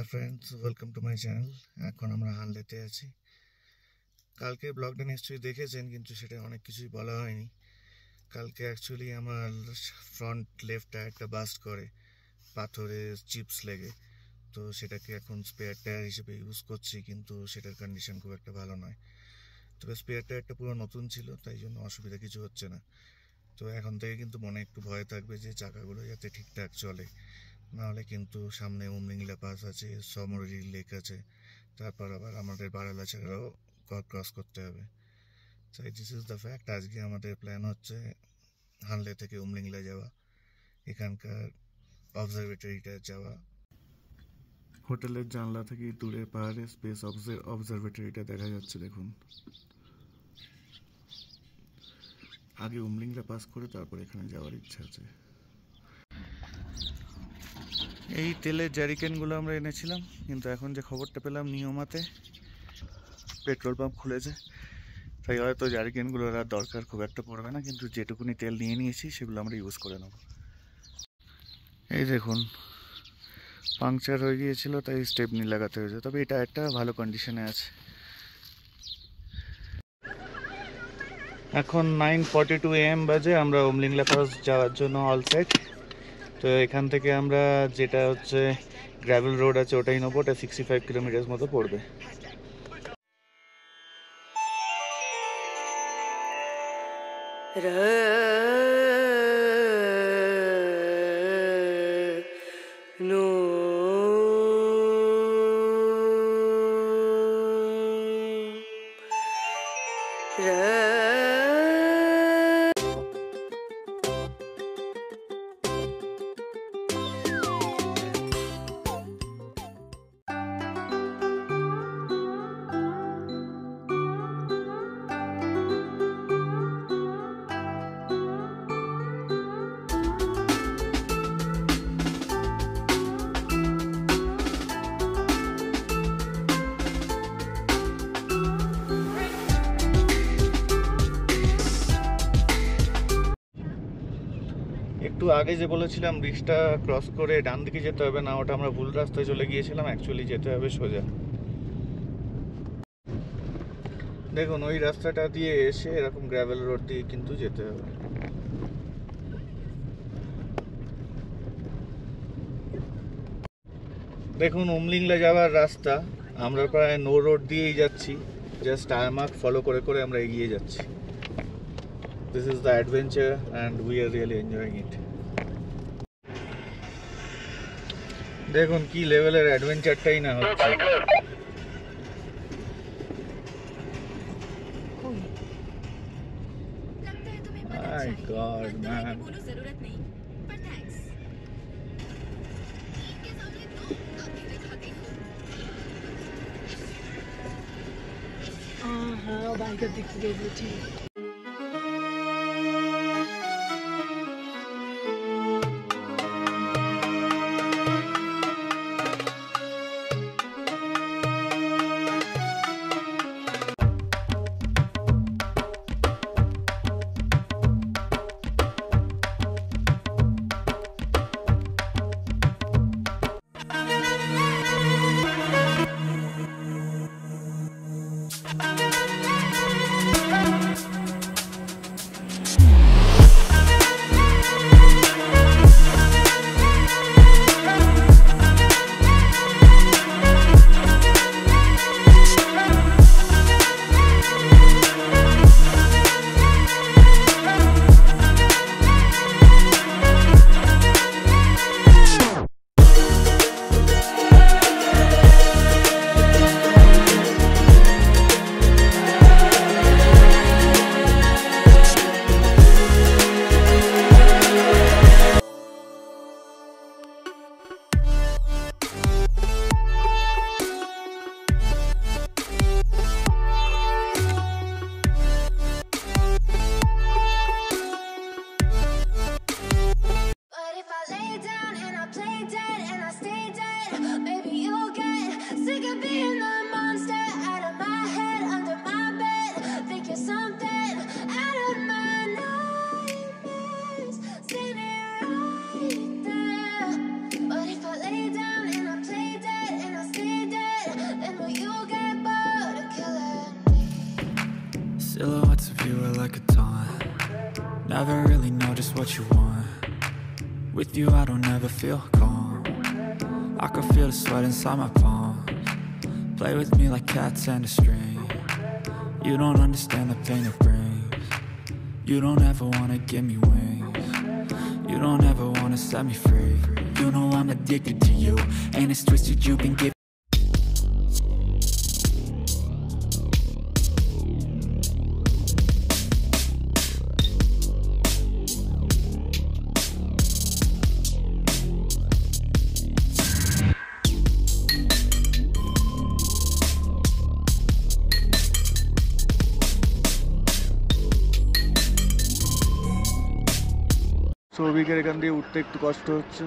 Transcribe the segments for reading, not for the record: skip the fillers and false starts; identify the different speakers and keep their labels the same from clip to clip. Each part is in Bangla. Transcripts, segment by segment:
Speaker 1: Friends welcome to my channel. এখন আমরা হানলেতে আছি। কালকে ব্লগটা নিশ্চয়ই দেখেছেন, কিন্তু সেটা অনেক কিছুই বলা হয়নি। কালকে অ্যাকচুয়ালি আমার ফ্রন্ট লেফট টায়ারটা বাস্ট করে পাথরে চিপস লেগে, তো সেটাকে এখন স্পেয়ার টায়ার হিসেবে ইউজ করছি, কিন্তু সেটার কন্ডিশন খুব একটা ভালো নয়। তবে স্পেয়ার টায়ারটা পুরো নতুন ছিল, তাই জন্য অসুবিধা কিছু হচ্ছে না। তো এখন থেকে কিন্তু মনে একটু ভয় থাকবে যে চাকাগুলো যাতে ঠিকঠাক চলে, নাহলে কিন্তু সামনে উমলিংলা পাস আছে, সমরি লেক আছে, তারপর আবার আমাদের বারালাচারাও ক্রস করতে হবে। তো দিস ইজ দ্য ফ্যাক্ট। আজকে আমাদের প্ল্যান হচ্ছে হানলে থেকে উমলিংলা যাওয়া, এখানকার অবজারভেটরিটা যাওয়া। হোটেলের জানলা থেকে দূরে পাহাড়ের স্পেস অবজারভেটরিটা দেখা যাচ্ছে, দেখুন। আগে উমলিংলা পাস করে তারপর এখানে যাওয়ার ইচ্ছা আছে। এই তেলের জারিকেনগুলো আমরা এনেছিলাম, কিন্তু এখন যে খবরটা পেলাম নিয়মাতে পেট্রোল পাম্প খুলেছে, তাই হয়তো জারিকেনগুলোর আর দরকার খুব একটা পড়বে না, কিন্তু যেটুকুনি তেল নিয়ে নিয়েছি সেগুলো আমরা ইউজ করে নেব। এই দেখুন, পাংচার হয়ে গিয়েছিল, তাই স্টেপনি লাগাতে হয়েছে, তবে এই টায়ারটা ভালো কন্ডিশনে আছে। এখন 9:42 AM বাজে। আমরা উমলিংলা পাস যাওয়ার জন্য অল সেট। তো এখান থেকে আমরা যেটা হচ্ছে গ্র্যাভেল রোড আছে ওটাই নেবো, ওটা 65 কিলোমিটার মতো পড়বে। একটু আগে যে বলেছিলাম ব্রিজটা ক্রস করে ডান দিকে যেতে হবে না, ওটা আমরা ভুল রাস্তায় চলে গিয়েছিলাম। অ্যাকচুয়ালি যেতে হবে সোজা। দেখুন, ওই রাস্তাটা দিয়ে এসে এরকম গ্র্যাভেল রোড দিয়ে কিন্তু যেতে হবে। দেখুন, উমলিংলা যাওয়ার রাস্তা আমরা প্রায় নো রোড দিয়েই যাচ্ছি, জাস্ট টায়ার মার্ক ফলো করে করে আমরা এগিয়ে যাচ্ছি। This is the adventure and we are really enjoying it. দেখুন কি লেভেলের অ্যাডভেঞ্চারটাই না হচ্ছে। My God, man.
Speaker 2: हाँ बाइक दिख रही थी।
Speaker 3: never really know just what you want. With you I don't ever feel calm. I can feel the sweat inside my palms. Play with me like cats and a string. You don't understand the pain it brings. You don't ever wanna give me wings. You don't ever wanna set me free. You know I'm addicted to you, and it's twisted you've been giving.
Speaker 1: সৌভিকের এখান দিয়ে উঠতে একটু কষ্ট হচ্ছে।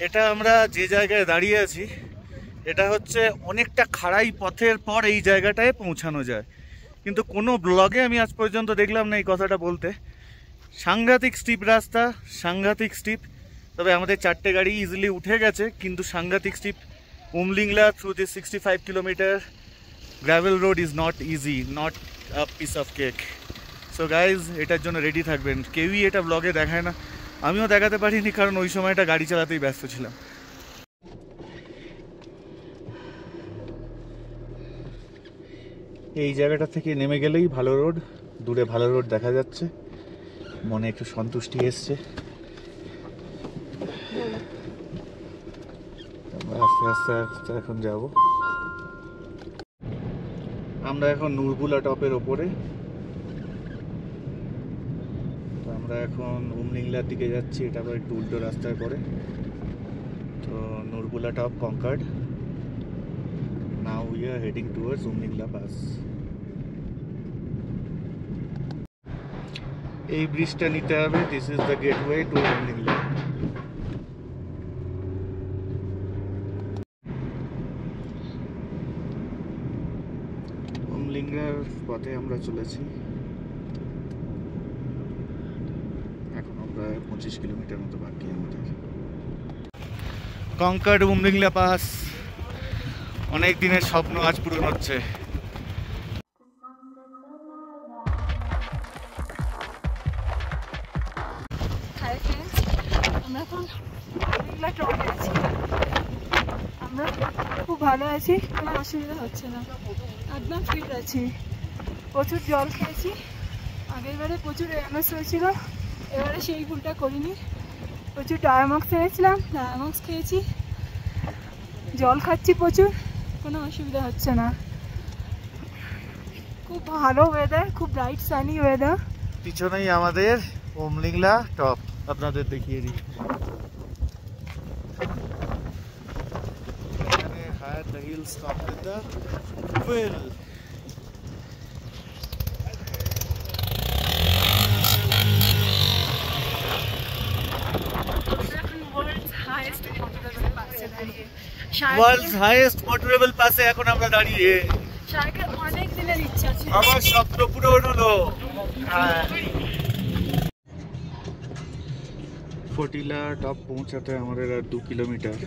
Speaker 1: এটা আমরা যে জায়গায় দাঁড়িয়ে আছি এটা হচ্ছে অনেকটা খাড়াই পথের পর এই জায়গাটায় পৌঁছানো যায়, কিন্তু কোনো ব্লগে আমি আজ পর্যন্ত দেখলাম না এই কথাটা বলতে। সাংঘাতিক স্টিপ রাস্তা, সাংঘাতিক স্টিপ। তবে আমাদের 4টে গাড়ি ইজিলি উঠে গেছে, কিন্তু সাংঘাতিক steep. Umlingla through this 65 kilometre gravel road is not easy, not a piece of cake. So guys, এটার জন্য রেডি থাকবেন। কেউই এটা ব্লগে দেখায় না, আমিও দেখাতে পারিনি, কারণ ওই সময়টা গাড়ি চালাতেই ব্যস্ত ছিলাম। এই জায়গাটা থেকে নেমে গেলেই ভালো রোড, দূরে ভালো রোড দেখা যাচ্ছে, মনে একটু সন্তুষ্টি এসছে। আস্তে আস্তে আস্তে এখন যাব। আমরা এখন নুরবুলা টপের ওপরে। আমরা এখন উমলিংলার দিকে যাচ্ছি, এটা আবার একটু উল্টো রাস্তায় পড়ে। তো Nurbula top conquered. Now we are heading towards Umlingla pass. এই ব্রিজটা নিতে হবে। This is the gateway to Umlingla. উমলিংলার পথে আমরা চলেছি। 25 কিলোমিটার মতো বাকি আমাদের। কনকার্ড উমলিংলা পাস, অনেক দিনের স্বপ্ন আজ পূরণ হচ্ছে।
Speaker 2: হাই ফ্রেন্ডস, আমরা এখন উমলিংলা টপে আছি। আমরা খুব ভালো আছি, কোনো অসুবিধা হচ্ছে না, একদম ফিট আছি। প্রচুর জল খেয়েছি, আগের বারে প্রচুর এমএস হয়েছিল, এবারে সেই ভুলটা করিনি। প্রচুর ডায়ামক্স এনেছিলাম, ডায়ামক্স খেয়েছি, জল খাচ্ছি প্রচুর, কোনো অসুবিধা হচ্ছে না। খুব ভালো ওয়েদার, খুব ব্রাইট সানি ওয়েদার।
Speaker 1: পিছনেই আমাদের উমলিংলা টপ, আপনাদের দেখিয়ে দিই। এখানে higher the hill stop with the fuel. World's highest motorable পাসে এখন আমরা দাঁড়িয়ে।
Speaker 2: অনেক দিনের ইচ্ছা ছিল,
Speaker 1: আমার স্বপ্ন পূরণ হলো। ফটিলা টপ পৌঁছাতে আমাদের আর 2 কিলোমিটার।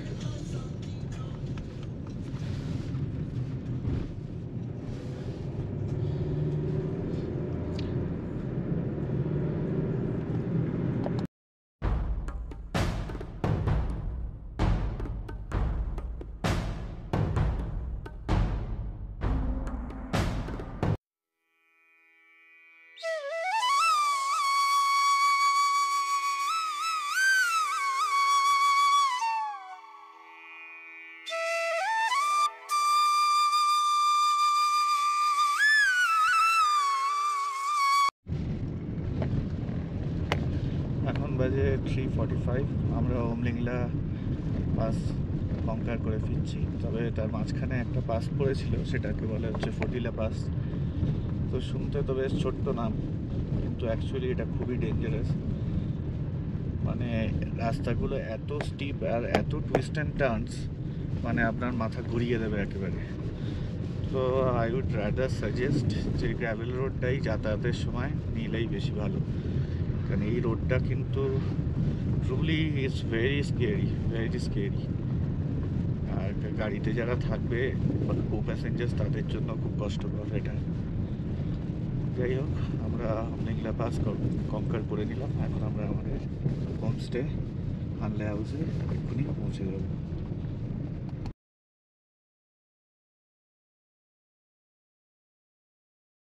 Speaker 1: এখন বাজে 3:45। আমরা ওমলিংলা পাস কঙ্কার করে ফিরছি। তবে তার মাঝখানে একটা পাস পড়েছিল, সেটাকে বলে হচ্ছে ফটিলা পাস। তো শুনতে তো বেশ ছোট্ট নাম, কিন্তু অ্যাকচুয়ালি এটা খুবই ডেঞ্জারাস। মানে রাস্তাগুলো এত স্টিপ আর এত টুইস্ট অ্যান্ড টার্নস, মানে আপনার মাথা ঘুরিয়ে দেবে একেবারে। তো আই উড রাদার সাজেস্ট যে গ্র্যাভেল রোডটাই যাতায়াতের সময় নিলেই বেশি ভালো, কারণ এই রোডটা কিন্তু ট্রুলি ইজ ভেরি স্কেরি। আর গাড়িতে যারা থাকবে বা কো প্যাসেঞ্জার্স, তাদের জন্য খুব কষ্টকর এটা। যাই হোক, আমরা অনেকগুলা পাস কঙ্কার করে নিলাম। এখন আমরা আমাদের হোমস্টে আনলে হাউসে এক্ষুনি পৌঁছে যাবো।